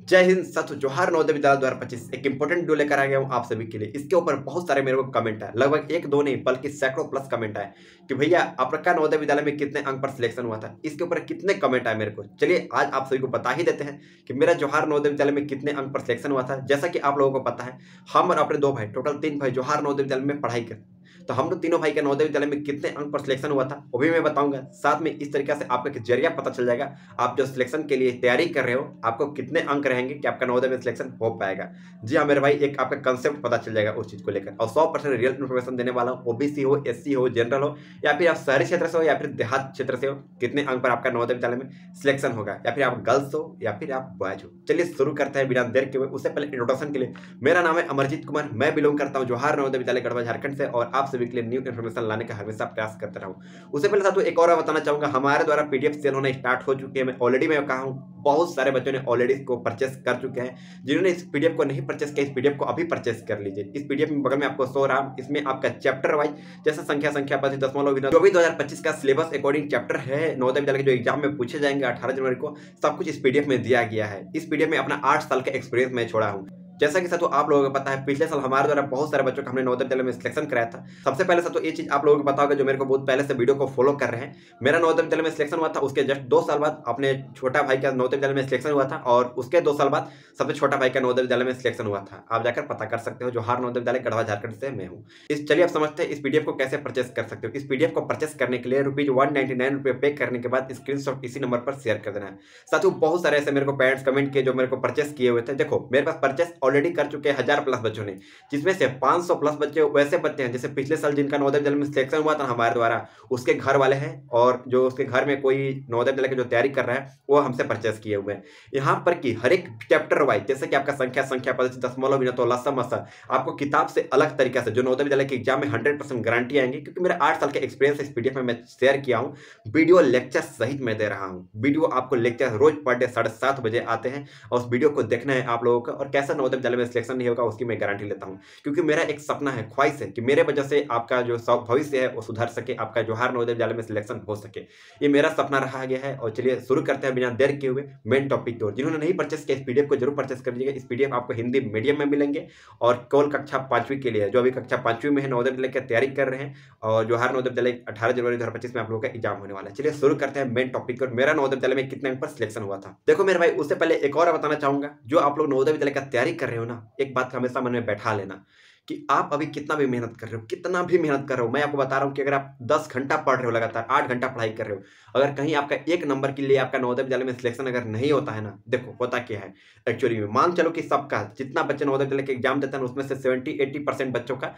जय हिंद सत जोहार नवोदय विद्यालय 2025 एक इंपॉर्टेंट वीडियो लेकर आ गया हूं आप सभी के लिए। इसके ऊपर बहुत सारे मेरे को कमेंट आए, लगभग एक दो नहीं बल्कि सैकड़ों प्लस कमेंट आए कि भैया आपका नवोदय विद्यालय में कितने अंक पर सिलेक्शन हुआ था। इसके ऊपर कितने कमेंट आए मेरे को, चलिए आज आप सभी को बता ही देते हैं कि मेरा जोहार नवोदय विद्यालय में कितने अंक पर सिलेक्शन हुआ था। जैसा कि आप लोगों को पता है, हम और अपने दो भाई, टोटल 3 भाई जोहार नवोदय विद्यालय में पढ़ाई करते, तो हम लोग तीनों भाई का नवोदय विद्यालय में कितने अंक पर सिलेक्शन हुआ था वो भी मैं बताऊंगा। साथ में इस तरीके से आपका जरिया पता चल जाएगा, आप जो सिलेक्शन के लिए तैयारी कर रहे हो आपको कितने अंक रहेंगे कि आपका नवोदय में सिलेक्शन हो पाएगा। जी हाँ मेरे भाई, एक आपका कंसेप्ट पता चल जाएगा उस चीज को लेकर, और 100% रियल इन्फॉर्मेशन देने वाला हूँ। ओबीसी हो, एससी हो, जनरल हो, या फिर आप शहरी क्षेत्र से हो या फिर देहात क्षेत्र से हो, कितने अंक पर आपका नवोदय विद्यालय में सिलेक्शन होगा, या फिर आप गर्ल्स हो या फिर आप बॉयज हो। चलिए शुरू करते हैं बिना देर के हुए। उससे पहले इंट्रोडक्शन के लिए, मेरा नाम है अमरजीत कुमार, मैं बिलोंग करता हूँ जोहार नवोदय विद्यालय गढ़वा झारखंड से, और आप सभी के लिए न्यू इन्फॉर्मेशन लाने का हमेशा प्रयास करता रहा हूँ। उससे पहले साथ एक और बताना चाहूंगा, हमारे द्वारा पीडीएफ सेल होना स्टार्ट हो चुकी है। मैं ऑलरेडी मैं कहा हूँ बहुत सारे बच्चों ने ऑलरेडी इसको परचेस कर चुके हैं। जिन्होंने इस पीडीएफ को नहीं परचेस किया, इस पीडीएफ को अभी परचेस कर लीजिए। इस पीडीएफ में बगल में आपको शो रहा, इसमें आपका चैप्टर वाइज जैसे संख्या पति दशमलव जो भी 2025 का सिलेबस अकॉर्डिंग चैप्टर है नवोदय विद्यालय के जो एग्जाम में पूछे जाएंगे 18 जनवरी को, सब कुछ इस पीडीएफ में दिया गया है। इस पीडीएफ में अपना 8 साल का एक्सपीरियंस मैं छोड़ा हूँ। जैसा कि साथियों आप लोगों को पता है, पिछले साल हमारे द्वारा बहुत सारे बच्चों का हमने नवोदय विद्यालय में सिलेक्शन कराया था। सबसे पहले साथियों ये चीज आप लोगों को पता होगा जो मेरे को बहुत पहले से वीडियो को फॉलो कर रहे हैं, मेरा नवोदय विद्यालय में सिलेक्शन हुआ था, उसके जस्ट 2 साल बाद अपने छोटा भाई का नवोदय विद्यालय में सिलेक्शन हुआ था, और उसके 2 साल बाद सबसे छोटा भाई का नवोदय विद्यालय में सिलेक्शन हुआ था। आप जाकर पता कर सकते हो, जोहार नवोदय विद्यालय गढ़वा झारखंड से मैं हूँ। चलिए आप समझते हैं इस पीडीएफ को कैसे परचेस कर सकते हो। इस पीडीएफ को परचेस करने के लिए ₹199 पे करने के बाद स्क्रीनशॉट इसी नंबर पर शेयर कर देना है। साथियों बहुत सारे ऐसे मेरे को पेरेंट्स कमेंट किए जो मेरे को परचेस किए हुए थे। देखो मेरे पास परचेस ऑलरेडी कर चुके हैं 1000 प्लस बच्चों ने, जिसमें से 500 प्लस बच्चे वैसे बच्चे हैं जैसे पिछले साल जिनका नवोदय विद्यालय में सिलेक्शन हुआ था हमारे द्वारा, उसके घर वाले हैं, और जो उसके घर में कोई नवोदय विद्यालय की जो तैयारी कर रहा है वो हमसे परचेस किए हुए हैं। यहाँ पर कि हर एक चैप्टर वाइज, जैसे कि आपका संख्या पद्धति दशमलव विनतो लसम आपको किताब से अलग तरीके से जो नवोदय विद्यालय के एग्जाम में 100% गारंटी आएंगे, क्योंकि मेरा 8 साल का एक्सपीरियंस इस पीडीएफ में मैं शेयर किया हूँ। वीडियो लेक्चर सहित मैं दे रहा हूँ। वीडियो आपको लेक्चर रोज पर डे 7:30 बजे आते हैं, और उस वीडियो को देखना है आप लोगों का, और कैसा नवोदय विद्यालय में सिलेक्शन नहीं होगा उसकी मैं गारंटी लेता हूं। क्योंकि मेरा एक सपना है, ख्वाहिश है कि मेरे वजह से आपका जो भविष्य है वो सुधर सके, आपका जोहार नवोदय विद्यालय में सिलेक्शन हो सके, ये मेरा सपना रहा गया है। और चलिए शुरू करते हैं बिना देर के हुए मेन टॉपिक की ओर। जिन्होंने नहीं परचेस किया इस पीडीएफ को जरूर परचेस कर लीजिएगा। इस पीडीएफ आपको हिंदी मीडियम में मिलेंगे, और केवल कक्षा 5वीं के लिए, जो अभी कक्षा 5वीं में है नवोदय विद्यालय की तैयारी कर रहे हैं, और जोहार नवोदय विद्यालय 18 जनवरी 2025 में आप लोगों का एग्जाम होने वाला है। चलिए शुरू करते हैं मेन टॉपिक और मेरा नवोदय विद्यालय में कितने अंक पर सिलेक्शन हुआ था। देखो मेरे भाई, उससे पहले एक और बताना चाहूंगा, जो आप लोग नवोदय विद्यालय का तैयारी कर रहे हो ना, एक बात हमेशा मन में बैठा लेना कि आप अभी कितना भी मेहनत कर रहे हो, कितना भी मेहनत कर रहे हो, मैं आपको बता रहा हूं कि अगर आप 10 घंटा पढ़ रहे हो, लगातार 8 घंटा पढ़ाई कर रहे हो, अगर कहीं आपका 1 नंबर के लिए आपका नवोदय विद्यालय में सिलेक्शन अगर नहीं होता है ना, देखो होता क्या है एक्चुअली में, मान चलो कि सबका जितना बच्चे नवोदय विद्यालय के एग्जाम देते हैं उसमें से 70-80% बच्चों का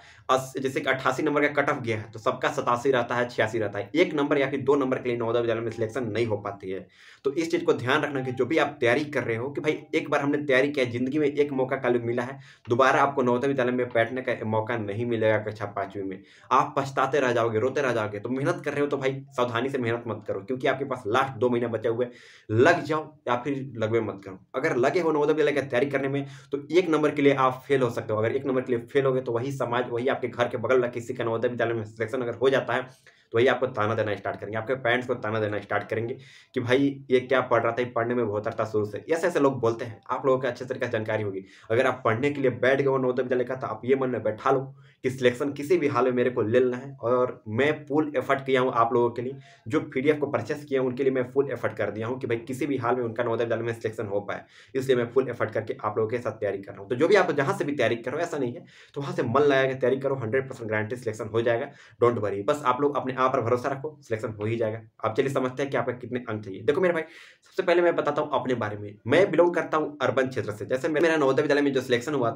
जैसे कि 88 नंबर का कट ऑफ गया है, तो सबका 87 रहता है, 86 रहता है। 1 नंबर या फिर 2 नंबर के लिए नवोदय विद्यालय में सिलेक्शन नहीं हो पाती है। तो इस चीज को ध्यान रखना कि जो भी आप तैयारी कर रहे हो, कि भाई एक बार हमने तैयारी किया, जिंदगी में एक मौका काल मिला है, दोबारा आपको नवोदय विद्यालय में बैठने का मौका नहीं मिलेगा कक्षा 5वीं में। आप पछताते रह जाओगे, रोते रह जाओगे। तो मेहनत कर रहे हो तो भाई सावधानी से मेहनत मत करो, क्योंकि आपके पास लास्ट 2 महीने बचे हुए, लग जाओ या फिर लगवे मत करो। अगर लगे हो नवोदय विद्यालय की तैयारी करने में, तो 1 नंबर के लिए आप फेल हो सकते हो। अगर 1 नंबर के लिए फेल हो गए तो वही समाज, वही आपके घर के बगल में किसी का नवोदय विद्यालय में सिलेक्शन अगर हो जाता है, तो वही आपको ताना देना स्टार्ट करेंगे, आपके पेरेंट्स को ताना देना स्टार्ट करेंगे कि भाई ये क्या पढ़ रहा था, ये पढ़ने में बहुत था शुरू से। ऐसे ऐसे लोग बोलते हैं, आप लोगों को अच्छे तरीके से जानकारी होगी। अगर आप पढ़ने के लिए बैठ गए हो नवोदय विद्यालय का, तो आप ये मन में बैठा लो कि सिलेक्शन किसी भी हाल में मेरे को ले लेना है। और मैं फुल एफर्ट किया हूँ आप लोगों के लिए, जो पीडीएफ को परचेस किया हूँ उनके लिए मैं फुल एफर्ट कर दिया हूँ कि भाई किसी भी हाल में उनका नवोदय विद्यालय में सिलेक्शन हो पाए। इसलिए मैं फुल एफर्ट करके आप लोगों के साथ तैयारी कर रहा हूँ। तो जो भी आप जहाँ से भी तैयारी करो, ऐसा नहीं है, तो वहाँ से मन लगा के तैयारी करो, 100% गारंटी सिलेक्शन हो जाएगा। डोंट वरी, बस आप लोग अपने आप पर भरोसा रखो, सिलेक्शन हो ही जाएगा। अब चलिए समझते हैं कि आपका कितने अंक चाहिए। देखो मेरे भाई, सबसे पहले मैं बताता हूँ अपने बारे में। मैं बिलोंग करता हूँ अर्बन क्षेत्र से। जैसे मेरा नवोदय विद्यालय में जो सिलेक्शन हुआ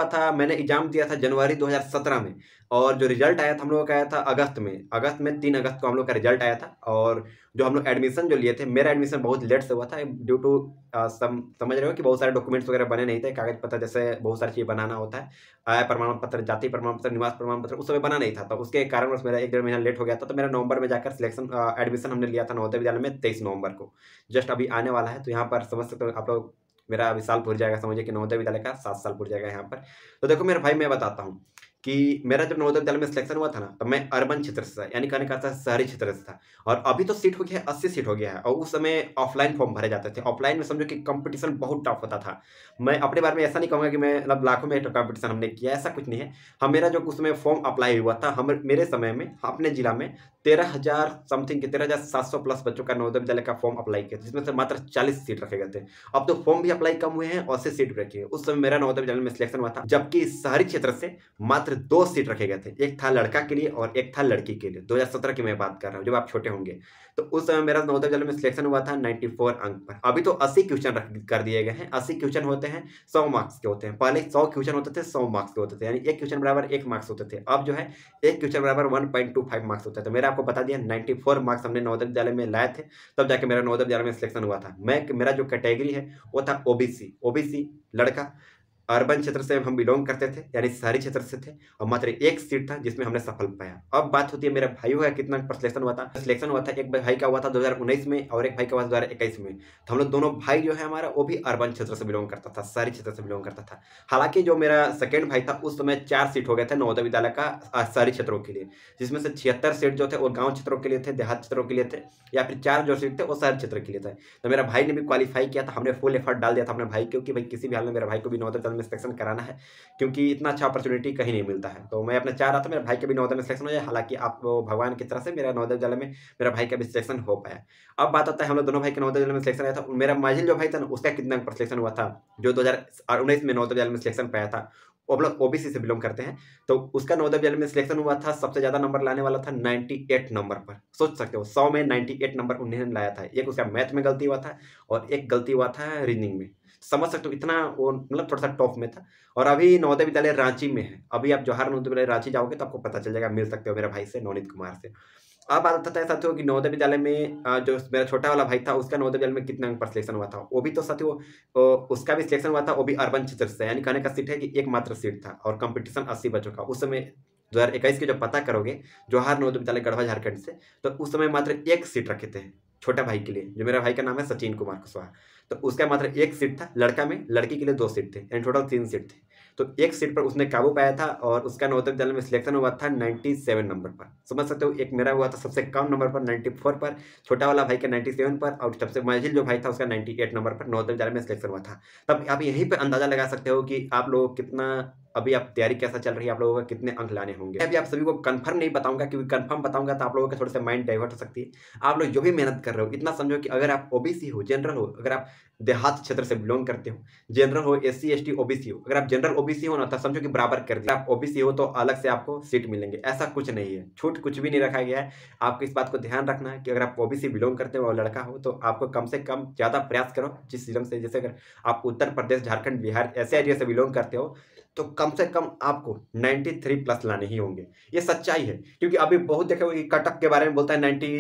था, मैंने एग्जाम दिया था जनवरी 2017 में, और जो रिजल्ट आया था हम लोगों का आया था अगस्त में 3 अगस्त को हम लोग का रिजल्ट आया था। और जो हम लोग एडमिशन जो लिए थे, मेरा एडमिशन बहुत लेट से हुआ था, ड्यू टू समझ रहे हो कि बहुत सारे डॉक्यूमेंट्स वगैरह बने नहीं थे, कागज पत्र जैसे बहुत सारी चीज़ बनाना होता है, आय प्रमाण पत्र, जाति प्रमाण पत्र, निवास प्रमाण पत्र, उस समय बना नहीं था। तो उसके कारण मेरा 1-1.5 महीना लेट हो गया था। तो मेरा नवंबर में जाकर सिलेक्शन एडमिशन हमने लिया था नवोदय विद्यालय में 23 नवंबर को, जस्ट अभी आने वाला है। तो यहाँ पर समझ सकते हो आप लोग, मेरा अभी साल पूर जाएगा, समझिए कि नवोदय विद्यालय का 7 साल पूर जाएगा यहाँ पर। तो देखो मेरे भाई, मैं बताता हूँ कि मेरा जब नवोदय विद्यालय में सिलेक्शन हुआ था ना, तब मैं अर्बन क्षेत्र से था, यानी कहने का अर्थ है शहरी क्षेत्र से था। और अभी तो सीट हो गया है, 80 सीट हो गया है, और उस समय ऑफलाइन फॉर्म भरे जाते थे। ऑफलाइन में समझो कि कंपटीशन बहुत टफ होता था। मैं अपने बारे में ऐसा नहीं कहूँगा कि मैं मतलब लाखों में कंपटीशन हमने किया, ऐसा कुछ नहीं है। हम मेरा जो उस समय फॉर्म अप्लाई हुआ था, हम मेरे समय में अपने जिला में 13,000 समथिंग के 13,700 प्लस बच्चों का नवोदय विद्यालय का फॉर्म अप्लाई किया, जिसमें से मात्र 40 सीट रखे गए थे। अब तो फॉर्म भी अप्लाई कम हुए हैं और 80 सीट रखे हैं। उस समय मेरा नवोदय विद्यालय में सिलेक्शन हुआ था, जबकि शहरी क्षेत्र से मात्र 2 सीट रखे गए थे। एक था लड़का के लिए और एक था लड़की के लिए। 2017 की मैं बात कर रहा हूँ, जब आप छोटे होंगे। तो उस समय मेरा नवोदय विद्यालय में सिलेक्शन हुआ था 94 अंक पर। अभी तो 80 क्वेश्चन कर दिए गए हैं। 80 क्वेश्चन होते हैं, 100 मार्क्स के होते हैं। पहले 100 क्वेश्चन होते थे, 100 मार्क्स के होते थे, यानी एक क्वेश्चन बराबर 1 मार्क्स होते थे। अब जो है एक क्वेश्चन बराबर 1.25 मार्क्स होता है। तो मेरा आपको बता दिया 94 मार्क्स हमने नवोदय विद्यालय में लाए थे, तब जाके मेरा नवोदय विद्यालय में सिलेक्शन हुआ था। मेरा जो कैटेगरी है वो था ओबीसी लड़का। अर्बन क्षेत्र से हम बिलोंग करते थे, यानी शहरी क्षेत्र से थे, और मात्र एक सीट था जिसमें हमने सफल पाया। अब बात होती है मेरे भाइयों का कितना पर सिलेक्शन हुआ था। सिलेक्शन हुआ था, एक भाई का हुआ था 2019 में और एक भाई का हुआ था 2021 में। तो हम लोग दोनों भाई जो है हमारा, वो भी अर्बन क्षेत्र से बिलोंग करता था, शहरी क्षेत्र से बिलोंग करता था। हालांकि जो मेरा सेकेंड भाई था, उस समय 4 सीट हो गए थे नवोदय विद्यालय का शहरी क्षेत्रों के लिए, जिसमें से 76 सीट जो थे वो गाँव क्षेत्रों के लिए थे, देहात क्षेत्रों के लिए थे, या फिर 4 जो सीट थे वो शहर क्षेत्र के लिए थे। तो मेरा भाई ने भी क्वालिफाई किया था। हमने फुल एफर्ट डाल दिया था अपने भाई को कि भाई किसी भी हाल में मेरे भाई को भी नवोदय विद्यालय में सिलेक्शन कराना है, क्योंकि इतना अच्छा अपॉर्चुनिटी कहीं नहीं मिलता है। तो मैं अपना चाह रहा था मेरे भाई के भी नवोदय में सिलेक्शन हो जाए। हालांकि आप भगवान की तरफ से मेरा नवोदय विद्यालय में मेरा भाई का भी सिलेक्शन हो पाया। अब बात आता है हम लोग दोनों भाई के नवोदय विद्यालय में सिलेक्शन आया था। मेरा माजिल जो भाई था ना, उसका कितना अंक पर सिलेक्शन हुआ था, जो 2019 में नवोदय विद्यालय में सिलेक्शन पाया था। वो हम लोग ओबीसी से बिलोंग करते हैं। तो उसका नवोदय विद्यालय में सिलेक्शन हुआ था, सबसे ज्यादा नंबर लाने वाला था 98 नंबर पर। सोच सकते हो 100 में 98 नंबर उन्होंने लाया था। एक उसका मैथ में गलती हुआ था और एक गलती हुआ था रीजनिंग में। समझ सकते हो इतना वो मतलब थोड़ा सा टॉप में था। और अभी नवोदय विद्यालय रांची में है। अभी आप जवाहर नवोदय विद्यालय रांची जाओगे तो आपको पता चल जाएगा, मिल सकते हो मेरे भाई से, नवनीत कुमार से। अब बात आता है साथियों कि नवोदय विद्यालय में जो मेरा छोटा वाला भाई था, उसका नवोदय विद्यालय में कितने अंक पर सिलेक्शन हुआ था। वो भी तो साथियों उसका भी सिलेक्शन हुआ था, वो भी अर्बन क्षेत्र से, यानी कहने का सीट है कि एकमात्र सीट था और कंपटीशन 80 बच्चों का। उस समय 2021 के जो पता करोगे जवाहर नवोदय विद्यालय गढ़वा झारखंड से, तो उस समय मात्र एक सीट रखे थे छोटा भाई के लिए, जो मेरा भाई का नाम है सचिन कुमार कुशवाहा। तो उसका मात्र एक सीट था लड़का में, लड़की के लिए 2 सीट थे, यानी टोटल 3 सीट थे। तो एक सीट पर उसने काबू पाया था और उसका नवोदय विद्यालय में सिलेक्शन हुआ था 97 नंबर पर। समझ सकते हो, एक मेरा हुआ था सबसे कम नंबर पर 94 पर, छोटा वाला भाई का 97 पर, और सबसे मंझिल जो भाई था उसका 98 नंबर पर नवोदय विद्यालय में सिलेक्शन हुआ था। तब आप यहीं पे अंदाजा लगा सकते हो कि आप लोग कितना, अभी आप तैयारी कैसा चल रही है, आप लोगों का कितने अंक लाने होंगे। अभी आप सभी को कंफर्म नहीं बताऊंगा, क्योंकि कंफर्म बताऊंगा तो आप लोगों का थोड़ा सा माइंड डाइवर्ट हो सकती है। आप लोग जो भी मेहनत कर रहे हो, इतना समझो कि अगर आप ओबीसी हो, जनरल हो, अगर आप देहात क्षेत्र से बिलोंग करते हो, जनरल हो, एससी एसटी ओबीसी हो, अगर आप जनरल ओबीसी हो ना, तो समझो कि बराबर कर दिया। आप ओबीसी हो तो अलग से आपको सीट मिलेंगे, ऐसा कुछ नहीं है, छूट कुछ भी नहीं रखा गया है। आपको इस बात को ध्यान रखना है कि अगर आप ओबीसी बिलोंग करते हो और लड़का हो, तो आपको कम से कम ज्यादा प्रयास करो। जिस जिले से, जैसे अगर आप उत्तर प्रदेश, झारखंड, बिहार ऐसे एरिया से बिलोंग करते हो, तो कम से कम आपको 93 प्लस लाने ही होंगे। ये सच्चाई है, क्योंकि अभी बहुत देखे कि कटअप के बारे में बोलता है 90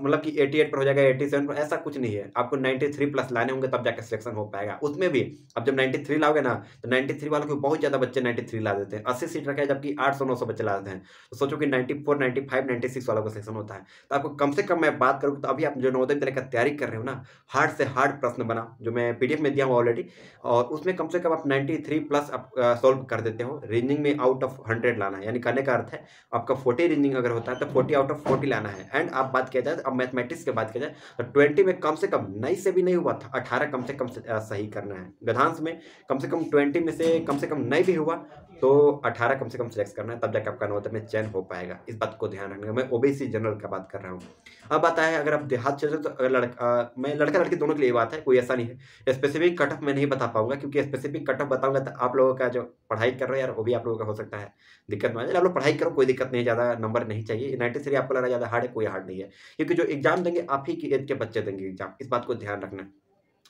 मतलब कि 88 पर हो जाएगा, 87 पर, ऐसा कुछ नहीं है। आपको 93 प्लस लाने होंगे तब जाकर सिलेक्शन हो पाएगा। उसमें भी अब जब 93 लाओगे ना, तो 93 वालों को बहुत ज्यादा बच्चे 93 ला देते हैं। 80 सीट रखे हैं, जबकि 800-900 बच्चे ला देते हैं। तो सोचो कि 94, 95, 96 वालों का सिलेक्शन होता है। तो आपको कम से कम मैं बात करूँ तो अभी आप जो नवोदय विद्यालय का तैयारी कर रहे हो ना, हार्ड से हार्ड प्रश्न बना, जो मैं पीडीएफ में दिया हूँ ऑलरेडी, और उसमें कम से कम आप 93 प्लस आप सॉल्व कर देते हो। रीजनिंग में आउट ऑफ 100 लाना है, यानी कहने का अर्थ है आपका 40 रीजनिंग अगर होता है तो 40 आउट ऑफ 40 लाना है। एंड आप बात किया जाए, अब मैथमेटिक्स की बात किया जाए, तो 20 में कम से कम नहीं से भी नहीं हुआ था, 18 कम से कम सही करना है। गधांश में कम से कम 20 में से कम नहीं भी हुआ तो 18 कम से कम सिलेक्ट करना है, तब जाकर आपका नवोदय में चयन हो पाएगा। इस बात को ध्यान रखना। मैं ओबीसी जनरल का बात कर रहा हूँ। अब बात है अगर आप देहात क्षेत्र, तो अगर मैं लड़का लड़की दोनों के लिए बात है, कोई ऐसा नहीं है। स्पेसिफिक कटअप मैं नहीं बता पाऊंगा, क्योंकि स्पेसिफिक कटअप बताऊंगा तो आप लोगों का जो पढ़ाई कर रहे हो यार, वो भी आप लोगों का हो सकता है दिक्कत में आ जाए। आप लोग पढ़ाई करो, कोई दिक्कत नहीं, ज़्यादा नंबर नहीं चाहिए। 93 आपको लग रहा है ज़्यादा हार्ड है, कोई हार्ड नहीं है, क्योंकि जो एग्जाम देंगे आप ही की एज के बच्चे देंगे एग्जाम। इस बात को ध्यान रखना।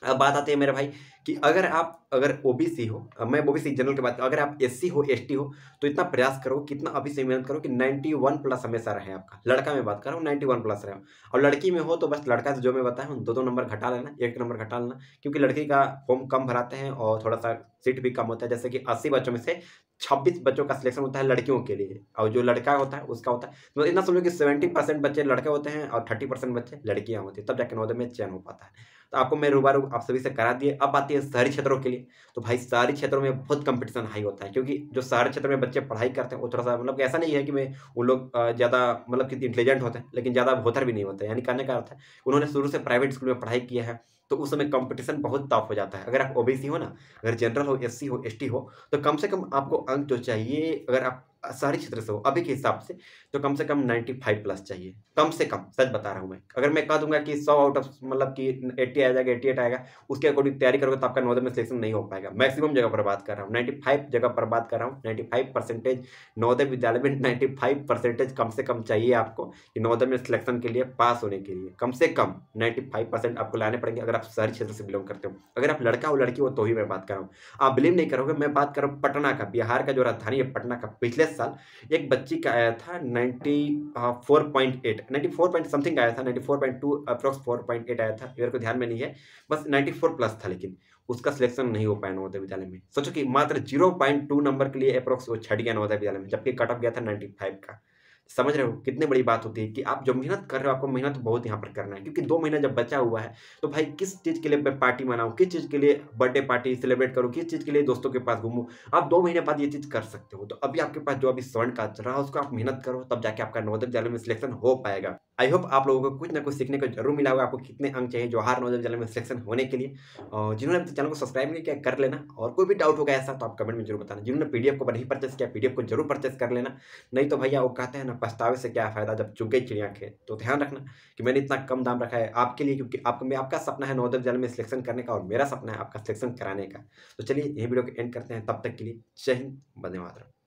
अब बात आती है मेरे भाई कि अगर ओबीसी हो, मैं ओबीसी जनरल की बात करूं, अगर आप एससी हो, एसटी हो, तो इतना प्रयास करो, कितना अभी से मेहनत करो कि 91 प्लस हमेशा रहे आपका। लड़का में बात कर रहा हूँ, 91 प्लस रहे। और लड़की में हो तो बस लड़का से जो मैं बताया हूँ, 2-2 नंबर घटा लेना, 1 नंबर घटा लेना, क्योंकि लड़की का फॉर्म कम भराते हैं और थोड़ा सा सीट भी कम होता है। जैसे कि 80 बच्चों में से 26 बच्चों का सिलेक्शन होता है लड़कियों के लिए, और जो लड़का होता है उसका होता है, तो इतना समझो कि 70% बच्चे लड़के होते हैं और 30% बच्चे लड़कियां होती है, तब जाके नवोदय में चयन हो पाता है। तो आपको मैं रूबरू आप सभी से करा दिए। अब आती है शहरी क्षेत्रों के लिए। तो भाई शहरी क्षेत्रों में बहुत कंपटीशन हाई होता है, क्योंकि जो शहरी क्षेत्र में बच्चे पढ़ाई करते हैं वो थोड़ा सा मतलब कि ऐसा नहीं है कि मैं वो लोग ज़्यादा मतलब कि इंटेलिजेंट होते हैं, लेकिन ज़्यादा भोथर भी नहीं होते। यानी कहने का अर्थ है उन्होंने शुरू से प्राइवेट स्कूल में पढ़ाई किया है, तो उस समय कंपटीशन बहुत टफ हो जाता है। अगर आप ओबीसी हो ना, अगर जनरल हो, एससी हो, एसटी हो, तो कम से कम आपको अंक जो चाहिए, अगर आप शहरी क्षेत्र से हो अभी के हिसाब से, तो कम से कम 95 प्लस चाहिए, कम से कम। सच बता रहा हूँ मैं। अगर मैं कह दूंगा कि 100 आउट ऑफ मतलब कि 80 आ जाएगा, 88 आएगा, उसके अकॉर्डिंग तैयारी करोगे तो आपका नवोदय में सिलेक्शन नहीं हो पाएगा। मैक्सिमम जगह पर बात कर रहा हूँ, 95 जगह पर बात कर रहा हूँ। 95% नवोदय विद्यालय में 95% कम से कम चाहिए आपको कि नवोदय में सिलेक्शन के लिए, पास होने के लिए कम से कम 95% आपको लाने पड़ेंगे, अगर आप शहरी क्षेत्र से बिलोंग करते हो। अगर आप लड़का हो लड़की हो तो ही मैं बात कर रहा हूँ। आप बिलीव नहीं करोगे, मैं बात कर रहा हूँ पटना का, बिहार का जो राजधानी है पटना का। पिछले साल एक बच्ची का आया था 94.8, 94 पॉइंट समथिंग आया था, 94.2 अप्रोक्स 4.8 आया था, मेरे को ध्यान में नहीं है, बस 94 प्लस था, लेकिन उसका सिलेक्शन नहीं हो पाया नवोदय विद्यालय में। सोचो कि मात्र 0.2 नंबर के लिए अप्रोक्स वो छट गया नवोदय विद्यालय में, जबकि कट ऑफ गया था 95 का। समझ रहे हो कितनी बड़ी बात होती है कि आप जो मेहनत कर रहे हो, आपको मेहनत बहुत यहाँ पर करना है, क्योंकि 2 महीना जब बचा हुआ है, तो भाई किस चीज़ के लिए मैं पार्टी मनाऊँ, किस चीज़ के लिए बर्थडे पार्टी सेलिब्रेट करूँ, किस चीज़ के लिए दोस्तों के पास घूमूँ। आप 2 महीने बाद ये चीज़ कर सकते हो। तो अभी आपके पास जो अभी स्वर्ण काल चल रहा है, उसको आप मेहनत करो, तब जाके आपका नवोदय विद्यालय में सिलेक्शन हो पाएगा। आई होप आप लोगों को कुछ ना कुछ सीखने को जरूर मिला होगा। आपको कितने अंक चाहिए जवाहर नवोदय विद्यालय में सिलेक्शन होने के लिए। और जिन्होंने अभी तक चैनल को सब्सक्राइब नहीं किया कर लेना, और कोई भी डाउट होगा ऐसा तो आप कमेंट में जरूर बताना। जिन्होंने पीडीएफ को नहीं परचेस किया, पीडीएफ को जरूर परचेस कर लेना, नहीं तो भैया वो कहते हैं ना, पछतावे से क्या फायदा जब चुग गई चिड़िया खेत। तो ध्यान रखना कि मैंने इतना कम दाम रखा है आपके लिए, क्योंकि आपका सपना है नवोदय विद्यालय में सिलेक्शन करने का, और मेरा सपना है आपका सिलेक्शन कराने का। तो चलिए यही वीडियो को एंड करते हैं, तब तक के लिए जय हिंद, वंदे मातरम।